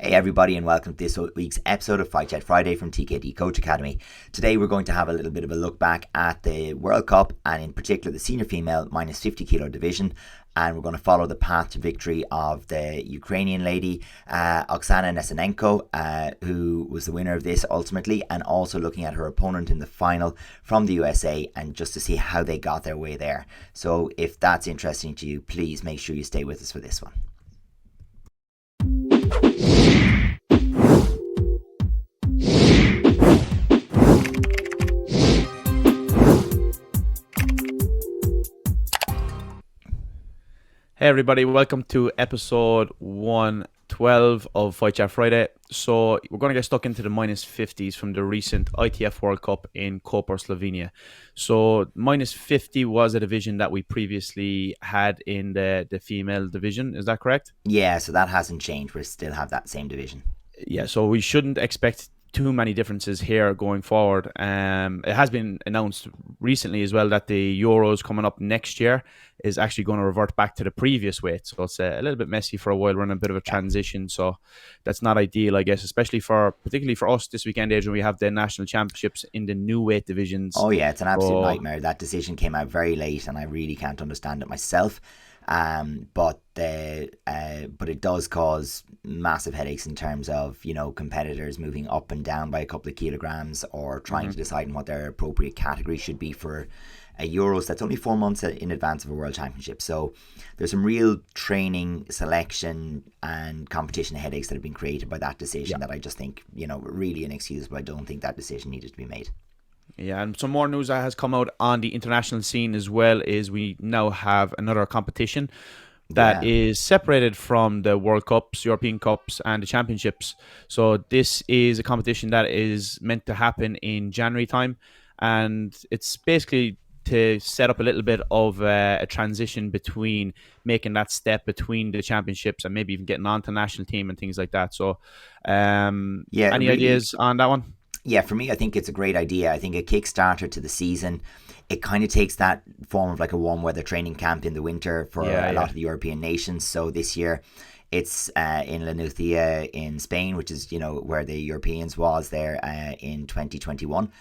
Hey everybody, and welcome to this week's episode of Fight Chat Friday from TKD Coach Academy. Today we're going to have a little bit of a look back at the World Cup, and in particular the senior female minus 50 kilo division, and we're going to follow the path to victory of the Ukrainian lady Oksana Nesenenko, who was the winner of this ultimately, and also looking at her opponent in the final from the USA, and just to see how they got their way there. So if that's interesting to you, please make sure you stay with us for this one. Hey everybody, welcome to episode 112 of Fight Chat Friday. So we're going to get stuck into the minus 50s from the recent ITF World Cup in Koper, Slovenia. So minus 50 was a division that we previously had in the female division, is that correct? Yeah, so that hasn't changed. We still have that same division. Yeah, so we shouldn't expect too many differences here going forward. It has been announced recently as well that the Euros coming up next year is actually going to revert back to the previous weight. So it's a little bit messy for a while. We're in a bit of a transition. So that's not ideal, I guess, particularly for us this weekend, Adrian. We have the national championships in the new weight divisions. Oh yeah, it's an absolute nightmare. That decision came out very late and I really can't understand it myself. But it does cause massive headaches in terms of, competitors moving up and down by a couple of kilograms or trying to decide on what their appropriate category should be for a Euros that's only 4 months in advance of a World Championship. So there's some real training, selection and competition headaches that have been created by that decision that I just think, really inexcusable. I don't think that decision needed to be made. Yeah, and some more news that has come out on the international scene as well is we now have another competition that is separated from the World Cups, European Cups, and the Championships. So this is a competition that is meant to happen in January time, and it's basically to set up a little bit of a transition between making that step between the championships and maybe even getting onto the national team and things like that. So, any ideas on that one? Yeah, for me, I think it's a great idea. I think a Kickstarter to the season. It kind of takes that form of like a warm weather training camp in the winter for a lot of the European nations. So this year it's in La Nucía in Spain, which is, where the Europeans was there in 2021. Is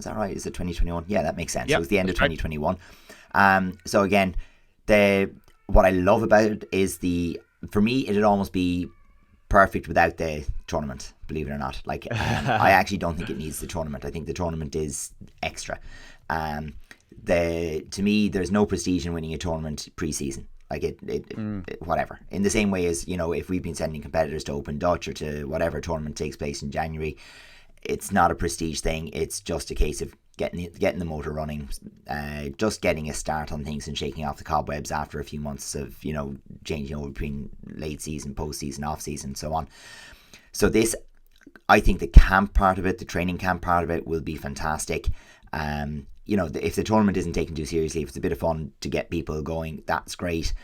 that right? Is it 2021? Yeah, that makes sense. It was the end of 2021. So again, what I love about it is for me, it'd almost be perfect without the tournament, believe it or not. I actually don't think it needs the tournament. I think the tournament is extra. To me, there's no prestige in winning a tournament pre-season. Whatever. In the same way as, if we've been sending competitors to Open Dutch or to whatever tournament takes place in January, it's not a prestige thing. It's just a case of getting the motor running, just getting a start on things and shaking off the cobwebs after a few months of, changing over between late season, post-season, off-season, so on. So this, I think the camp part of it, the training camp part of it will be fantastic. If the tournament isn't taken too seriously, if it's a bit of fun to get people going, that's great.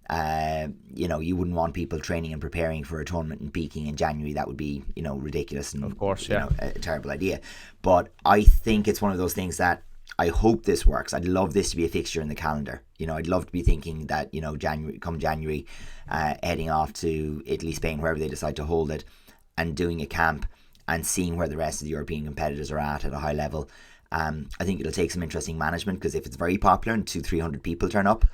You wouldn't want people training and preparing for a tournament and peaking in January. That would be, ridiculous and, of course, a terrible idea. But I think it's one of those things that I hope this works. I'd love this to be a fixture in the calendar. I'd love to be thinking that, January, heading off to Italy, Spain, wherever they decide to hold it, and doing a camp and seeing where the rest of the European competitors are at a high level. I think it'll take some interesting management, because if it's very popular and 200-300 people turn up,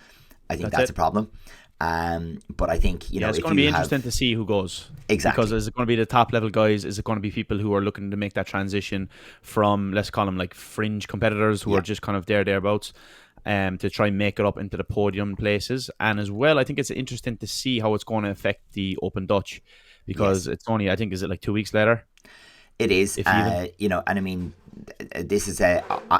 I think that's a problem. But I think, it's going to be interesting to see who goes. Exactly. Because is it going to be the top level guys? Is it going to be people who are looking to make that transition from, let's call them like fringe competitors who are just kind of thereabouts, to try and make it up into the podium places? And as well, I think it's interesting to see how it's going to affect the Open Dutch, because it's only, I think, is it like 2 weeks later? It is, and I mean, this is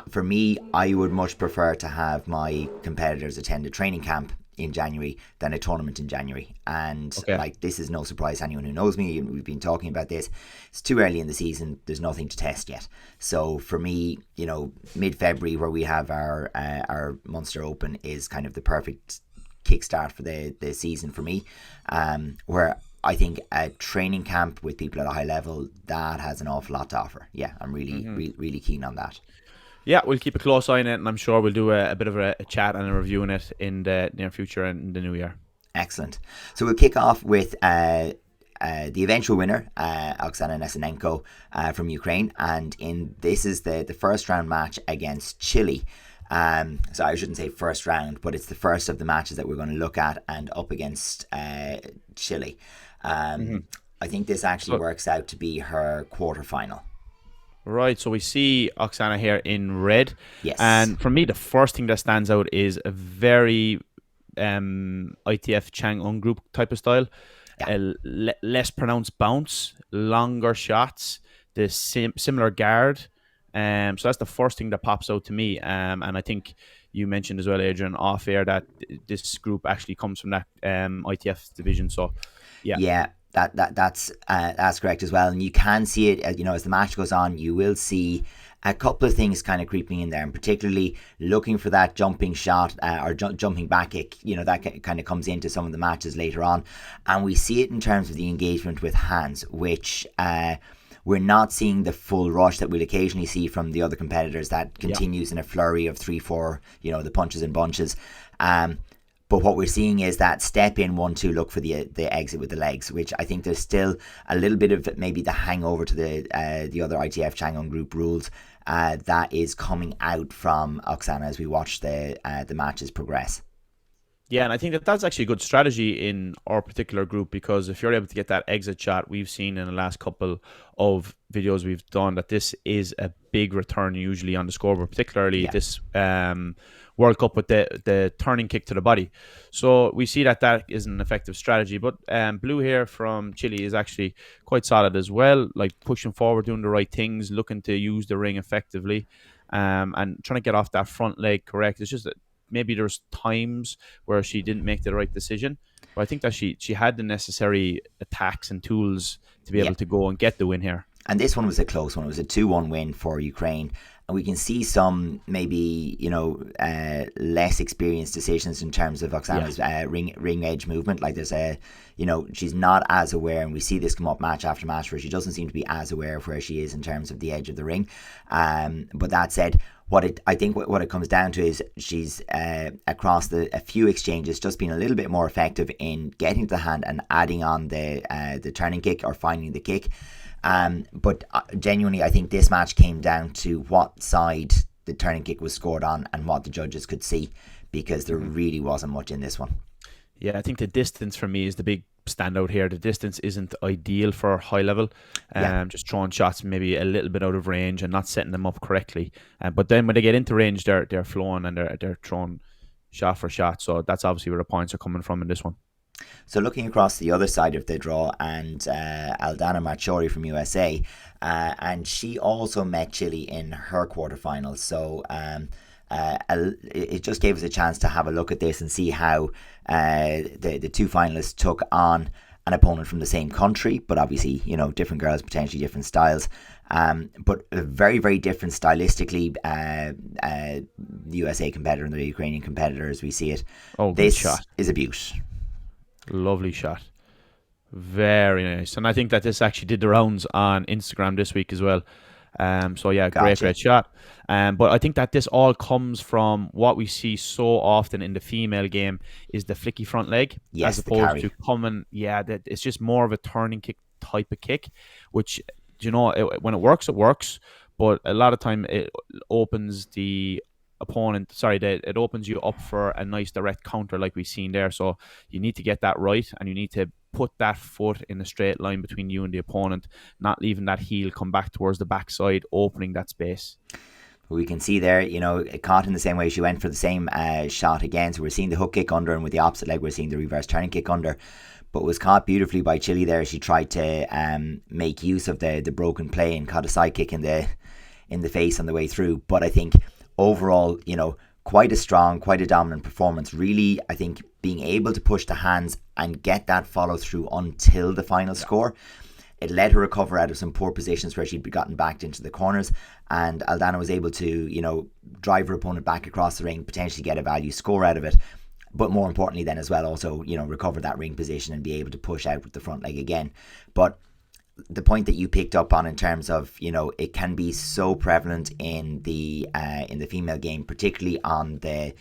for me, I would much prefer to have my competitors attend a training camp in January than a tournament in January. And this is no surprise to anyone who knows me. We've been talking about this. It's too early in the season. There's nothing to test yet. So for me, mid-February, where we have our Munster Open, is kind of the perfect kickstart for the season for me, where I think a training camp with people at a high level, that has an awful lot to offer. Yeah, I'm really, really keen on that. Yeah, we'll keep a close eye on it, and I'm sure we'll do a bit of a chat and a review on it in the near future and in the new year. Excellent. So we'll kick off with a the eventual winner, Oksana Nesenenko from Ukraine, and this is the first round match against Chile. So I shouldn't say first round, but it's the first of the matches that we're going to look at, and up against Chile. I think this actually works out to be her quarterfinal. Right, so we see Oksana here in red. Yes. And for me, the first thing that stands out is a very ITF Chang-Un group type of style. Yeah. Less pronounced bounce, longer shots, the similar guard. So that's the first thing that pops out to me. And I think you mentioned as well, Adrian, off air, that this group actually comes from that ITF division. So, yeah. Yeah. That's correct as well, and you can see it. As the match goes on, you will see a couple of things kind of creeping in there, and particularly looking for that jumping shot or jumping back kick. That kind of comes into some of the matches later on, and we see it in terms of the engagement with hands, which we're not seeing the full rush that we'll occasionally see from the other competitors. That continues in a flurry of 3-4, the punches and bunches. But what we're seeing is that step in 1-2, look for the exit with the legs, which I think there's still a little bit of maybe the hangover to the other ITF Chang-Un group rules that is coming out from Oksana as we watch the matches progress. Yeah, and I think that's actually a good strategy in our particular group, because if you're able to get that exit shot, we've seen in the last couple of videos we've done that this is a big return usually on the scoreboard, particularly this World Cup with the turning kick to the body. So we see that is an effective strategy. But Blue here from Chile is actually quite solid as well, like pushing forward, doing the right things, looking to use the ring effectively, and trying to get off that front leg correct. It's just that maybe there's times where she didn't make the right decision, but I think that she had the necessary attacks and tools to be able to go and get the win here. And this one was a close one. It was a 2-1 win for Ukraine. And we can see some maybe, less experienced decisions in terms of Oksana's ring edge movement. Like there's she's not as aware, and we see this come up match after match where she doesn't seem to be as aware of where she is in terms of the edge of the ring. But that said, I think what it comes down to is she's across a few exchanges just been a little bit more effective in getting to the hand and adding on the turning kick or finding the kick. But genuinely, I think this match came down to what side the turning kick was scored on and what the judges could see, because there really wasn't much in this one. Yeah, I think the distance for me is the big standout here. The distance isn't ideal for high level. Just throwing shots maybe a little bit out of range and not setting them up correctly. But then when they get into range, they're flowing and they're throwing shot for shot. So that's obviously where the points are coming from in this one. So looking across the other side of the draw, and Aldana Marchori from USA, and she also met Chile in her quarterfinals. So it just gave us a chance to have a look at this and see how the two finalists took on an opponent from the same country, but obviously, different girls, potentially different styles. But very, very different stylistically, the USA competitor and the Ukrainian competitor as we see it. Oh, this good shot. Is a beaut. Lovely shot. Very nice. And I think that this actually did the rounds on Instagram this week as well. So yeah, great shot. But I think that this all comes from what we see so often in the female game is the flicky front leg, as opposed to coming. Yeah, that it's just more of a turning kick type of kick, which when it works, it works. But a lot of time it opens the opponent. It opens you up for a nice direct counter like we've seen there. So you need to get that right, and you need to put that foot in a straight line between you and the opponent, not leaving that heel come back towards the backside, opening that space. We can see there, it caught in the same way. She went for the same shot again. So we're seeing the hook kick under, and with the opposite leg, we're seeing the reverse turning kick under. But was caught beautifully by Chile there. She tried to make use of the broken play and caught a side kick in the face on the way through. But I think overall, quite a strong, quite a dominant performance. Really, I think being able to push the hands and get that follow through until the final score. It let her recover out of some poor positions where she'd gotten backed into the corners, and Aldana was able to, drive her opponent back across the ring, potentially get a value score out of it. But more importantly then as well, also, recover that ring position and be able to push out with the front leg again. But the point that you picked up on in terms of, it can be so prevalent in the female game, particularly on the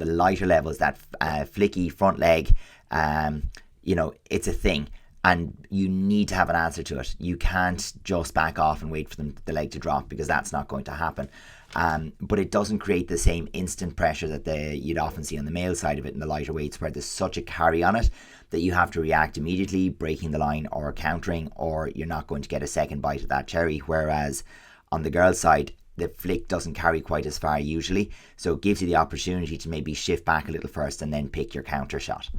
lighter levels, that flicky front leg, it's a thing. and you need to have an answer to it. You can't just back off and wait for the leg to drop, because that's not going to happen. But it doesn't create the same instant pressure that you'd often see on the male side of it in the lighter weights, where there's such a carry on it that you have to react immediately, breaking the line or countering, or you're not going to get a second bite of that cherry. Whereas on the girls' side, the flick doesn't carry quite as far usually, so it gives you the opportunity to maybe shift back a little first and then pick your counter shot.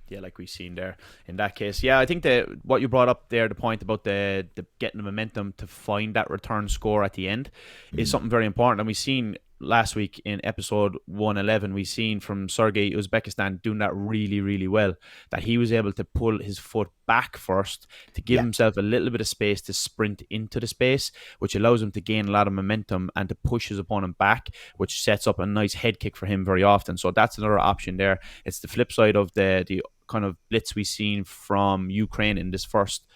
Yeah, like we've seen there in that case. Yeah, I think that what you brought up there, the point about the getting the momentum to find that return score at the end, is something very important. And we've seen last week in episode 111, we've seen from Sergey Uzbekistan doing that really, really well, that he was able to pull his foot back first to give himself a little bit of space to sprint into the space, which allows him to gain a lot of momentum and to push his opponent back, which sets up a nice head kick for him very often. So that's another option there. It's the flip side of the kind of blitz we've seen from Ukraine in this first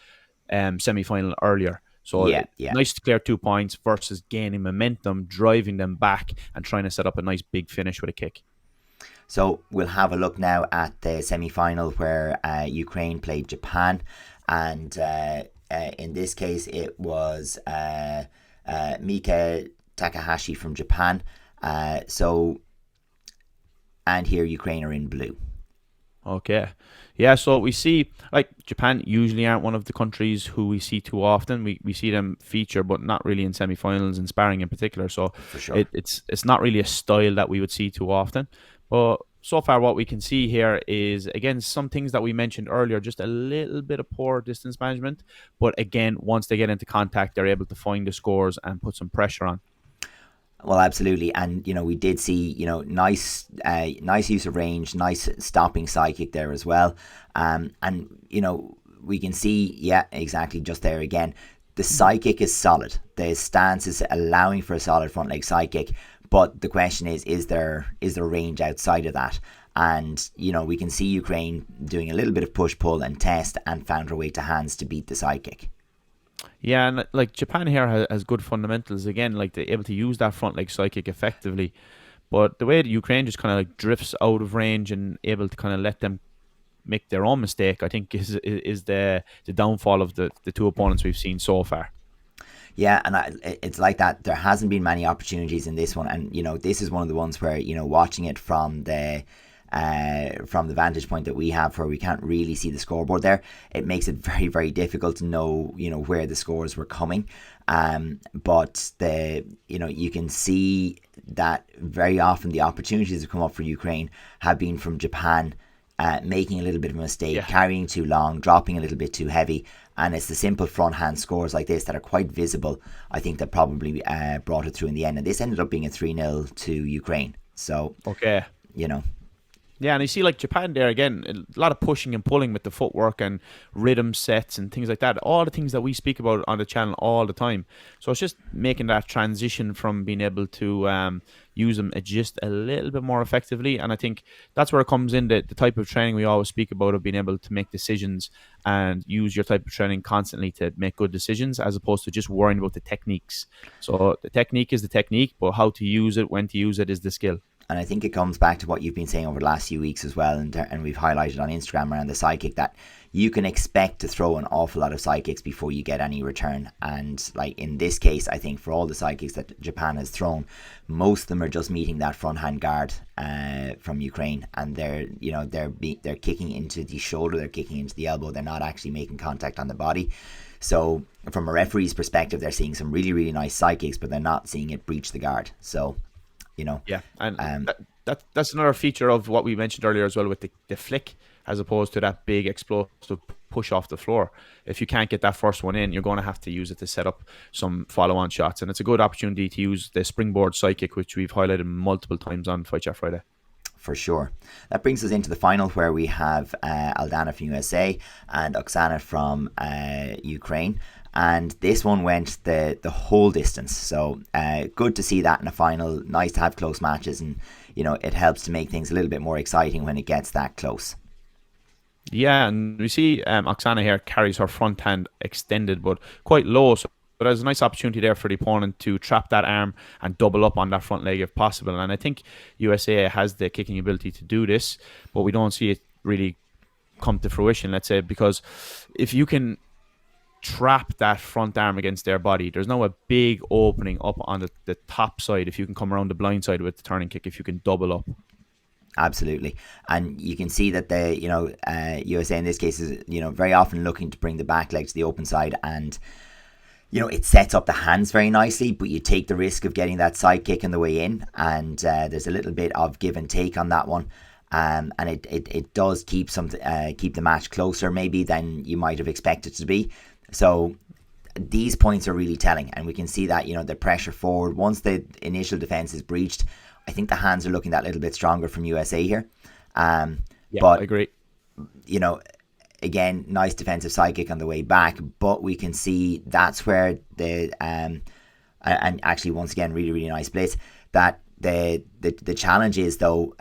semi-final earlier. So nice to clear 2 points versus gaining momentum, driving them back and trying to set up a nice big finish with a kick. So we'll have a look now at the semi-final where Ukraine played Japan, and in this case it was Mika Takahashi from Japan. And here Ukraine are in blue. Okay. Yeah, so we see, like, Japan usually aren't one of the countries who we see too often. We see them feature, but not really in semi-finals and sparring in particular. So for sure, it's not really a style that we would see too often. But so far what we can see here is, again, some things that we mentioned earlier, just a little bit of poor distance management. But again, once they get into contact, they're able to find the scores and put some pressure on. Well, absolutely. And, we did see, nice use of range, nice stopping side kick there as well. And, we can see, exactly, just there again, the side kick is solid. The stance is allowing for a solid front leg side kick. But the question is there range outside of that? And, we can see Ukraine doing a little bit of push-pull and test and found her way to hands to beat the side kick. Yeah, and like Japan here has good fundamentals. Again, like they're able to use that front leg side kick effectively. But the way that Ukraine just kind of like drifts out of range and able to kind of let them make their own mistake, I think is the downfall of the two opponents we've seen so far. Yeah, and it's like that. There hasn't been many opportunities in this one. And, this is one of the ones where, watching it from the vantage point that we have, where we can't really see the scoreboard there, it makes it very, very difficult to know, where the scores were coming. But you can see that very often the opportunities that come up for Ukraine have been from Japan making a little bit of a mistake, carrying too long, dropping a little bit too heavy. And it's the simple front hand scores like this that are quite visible, I think, that probably brought it through in the end. And this ended up being a 3-0 to Ukraine. So, Yeah, and you see like Japan there again, a lot of pushing and pulling with the footwork and rhythm sets and things like that. All the things that we speak about on the channel all the time. So it's just making that transition from being able to use them just a little bit more effectively. And I think that's where it comes in, the type of training we always speak about, of being able to make decisions and use your type of training constantly to make good decisions, as opposed to just worrying about the techniques. So the technique is the technique, but how to use it, when to use it, is the skill. And I think it comes back to what you've been saying over the last few weeks as well, and we've highlighted on Instagram around the side kick, that you can expect to throw an awful lot of side kicks before you get any return. And like in this case, I think for all the side kicks that Japan has thrown, most of them are just meeting that front hand guard from Ukraine, and they're kicking into the shoulder, they're kicking into the elbow, they're not actually making contact on the body. So from a referee's perspective, they're seeing some really, really nice side kicks, but they're not seeing it breach the guard. So and that's another feature of what we mentioned earlier as well, with the flick, as opposed to that big explosive push off the floor. If you can't get that first one in, you're going to have to use it to set up some follow-on shots, and it's a good opportunity to use the springboard side kick, which we've highlighted multiple times on Fight Chat Friday. For sure. That brings us into the final, where we have Aldana from USA and Oksana from Ukraine. And this one went the whole distance. So good to see that in a final. Nice to have close matches, and it helps to make things a little bit more exciting when it gets that close. Yeah, and we see Oksana here carries her front hand extended but quite low. So there's a nice opportunity there for the opponent to trap that arm and double up on that front leg if possible. And I think USA has the kicking ability to do this, but we don't see it really come to fruition, let's say, because if you can trap that front arm against their body, there's now a big opening up on the top side if you can come around the blind side with the turning kick, if you can double up. Absolutely. And you can see that the USA in this case is very often looking to bring the back leg to the open side, and it sets up the hands very nicely, but you take the risk of getting that side kick on the way in, and there's a little bit of give and take on that one. And it does keep the match closer maybe than you might have expected to be. So these points are really telling, and we can see that the pressure forward, once the initial defense is breached, I think the hands are looking that little bit stronger from USA here. But I agree. Again, nice defensive side kick on the way back, but we can see that's where and actually once again really, really nice blitz, that the challenge is though,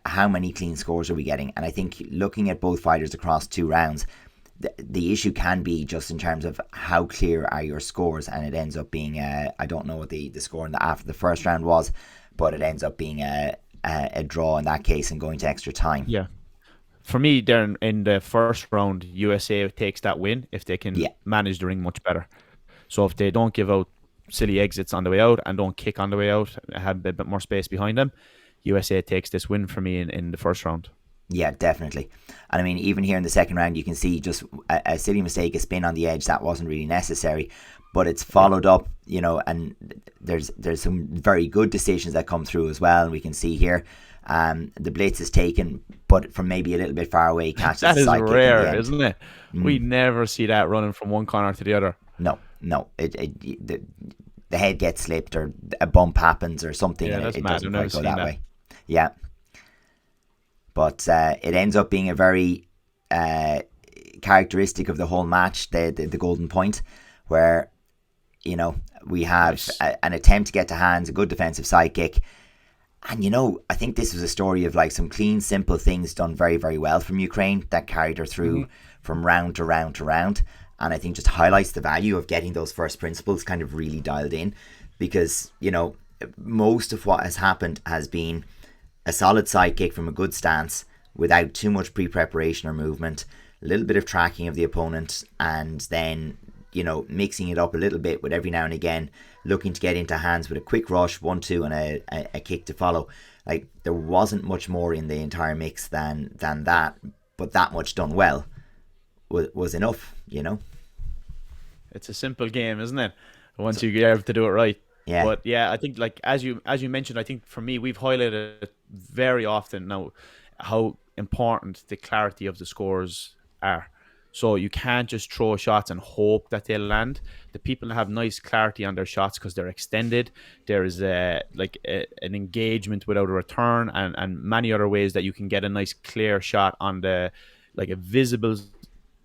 how many clean scores are we getting? And I think looking at both fighters across 2 rounds, the issue can be just in terms of how clear are your scores, and it ends up being I don't know what the score after the first round was, but it ends up being a draw in that case and going to extra time. Yeah. For me, Darren, in the first round, USA takes that win if they can manage the ring much better. So if they don't give out silly exits on the way out and don't kick on the way out, have a bit more space behind them, USA takes this win for me in the first round. Yeah, definitely. And I mean, even here in the second round, you can see just a silly mistake, a spin on the edge that wasn't really necessary, but it's followed up, and there's some very good decisions that come through as well. And we can see here, the blitz is taken, but from maybe a little bit far away, catches that the is side kick rare, isn't it? We never see that running from one corner to the other. No. The head gets slipped, or a bump happens, or something, and it doesn't quite go that way. Yeah. But it ends up being a very characteristic of the whole match, the golden point, where we have an attempt to get to hands, a good defensive side kick, and I think this was a story of like some clean, simple things done very, very well from Ukraine that carried her through from round to round to round, and I think just highlights the value of getting those first principles kind of really dialed in, because most of what has happened has been a solid side kick from a good stance without too much pre-preparation or movement, a little bit of tracking of the opponent, and then, mixing it up a little bit with every now and again looking to get into hands with a quick rush, 1-2, and a kick to follow. Like, there wasn't much more in the entire mix than that, but that much done well was enough, It's a simple game, isn't it? Once you get able to do it right. Yeah. But yeah, I think like as you mentioned, I think for me, we've highlighted it very often now how important the clarity of the scores are. So you can't just throw shots and hope that they'll land. The people have nice clarity on their shots because they're extended. There is an engagement without a return, and many other ways that you can get a nice clear shot on a visible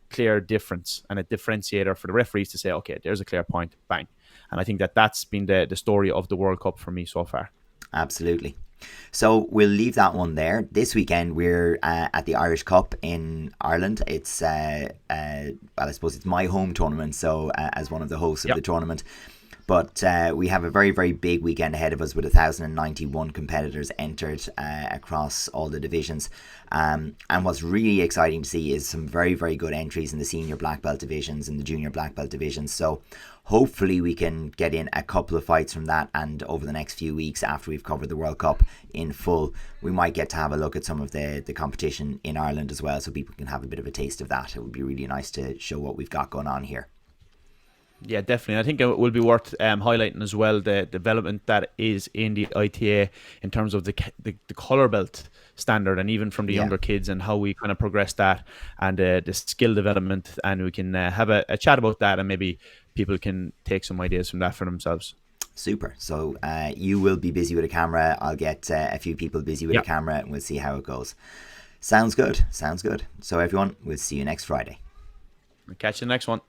clear difference and a differentiator for the referees to say, okay, there's a clear point, bang. And I think that's been the story of the World Cup for me so far. Absolutely. So we'll leave that one there. This weekend we're at the Irish Cup in Ireland. It's I suppose it's my home tournament, so as one of the hosts of the tournament. But we have a very, very big weekend ahead of us with 1,091 competitors entered across all the divisions. And what's really exciting to see is some very, very good entries in the senior black belt divisions and the junior black belt divisions. So hopefully we can get in a couple of fights from that, and over the next few weeks after we've covered the World Cup in full, we might get to have a look at some of the competition in Ireland as well, so people can have a bit of a taste of that. It would be really nice to show what we've got going on here. Yeah, definitely. I think it will be worth highlighting as well the development that is in the ITA in terms of the colour belt standard, and even from the younger kids, and how we kind of progress that, and the skill development, and we can have a chat about that, and maybe people can take some ideas from that for themselves. Super. So you will be busy with a camera. I'll get a few people busy with a camera, and we'll see how it goes. Sounds good. So everyone, we'll see you next Friday. Catch you in the next one.